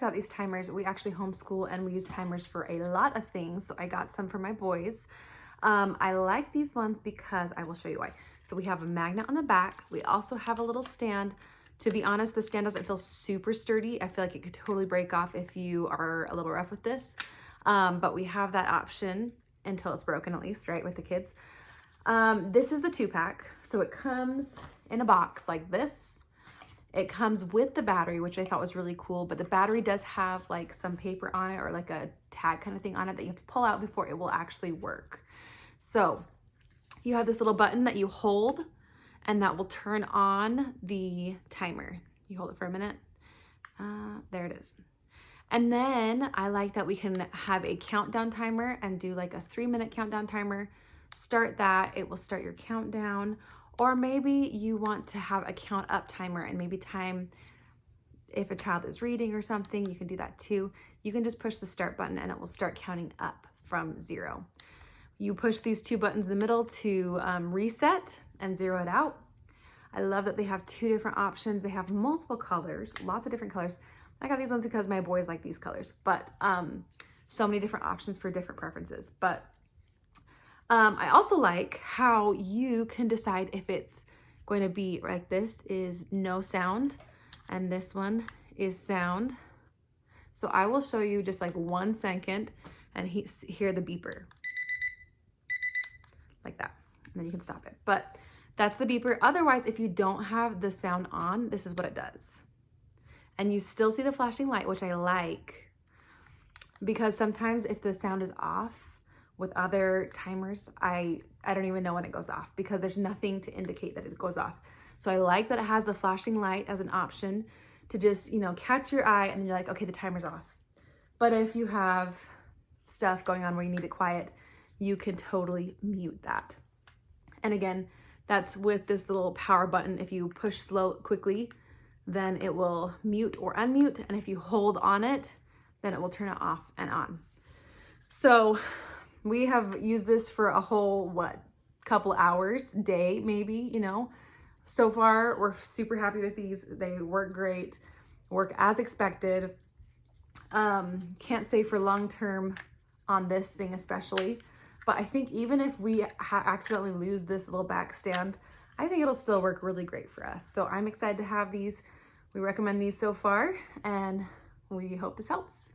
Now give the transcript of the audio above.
got these timers. We actually homeschool and we use timers for a lot of things. So I got some for my boys. I like these ones because I will show you why. So we have a magnet on the back. We also have a little stand. To be honest, the stand doesn't feel super sturdy. I feel like it could totally break off if you are a little rough with this. But we have that option until it's broken, at least, right, with the kids. This is the 2-pack. So it comes in a box like this. It comes with the battery, which I thought was really cool, but the battery does have like some paper on it or like a tag kind of thing on it that you have to pull out before it will actually work. So you have this little button that you hold and that will turn on the timer. You hold it for a minute. There it is. And then I like that we can have a countdown timer and do like a 3-minute countdown timer. Start that, it will start your countdown. Or maybe you want to have a count up timer and maybe time if a child is reading or something, you can do that too. You can just push the start button and it will start counting up from 0. You push these 2 buttons in the middle to reset and 0 it out. I love that they have 2 different options. They have multiple colors, lots of different colors. I got these ones because my boys like these colors, but so many different options for different preferences. But I also like how you can decide if it's going to be like this is no sound and this one is sound. So I will show you just like 1 second and hear the beeper like that. And then you can stop it. But that's the beeper. Otherwise, if you don't have the sound on, this is what it does. And you still see the flashing light, which I like because sometimes if the sound is off, with other timers, I don't even know when it goes off because there's nothing to indicate that it goes off. So I like that it has the flashing light as an option to just, you know, catch your eye and then you're like, okay, the timer's off. But if you have stuff going on where you need it quiet, you can totally mute that. And again, that's with this little power button. If you push quickly, then it will mute or unmute. And if you hold on it, then it will turn it off and on. So we have used this for a whole, couple hours, day maybe, you know. So far, we're super happy with these. They work great, work as expected. Can't say for long-term on this thing especially, but I think even if we accidentally lose this little back stand, I think it'll still work really great for us. So I'm excited to have these. We recommend these so far, and we hope this helps.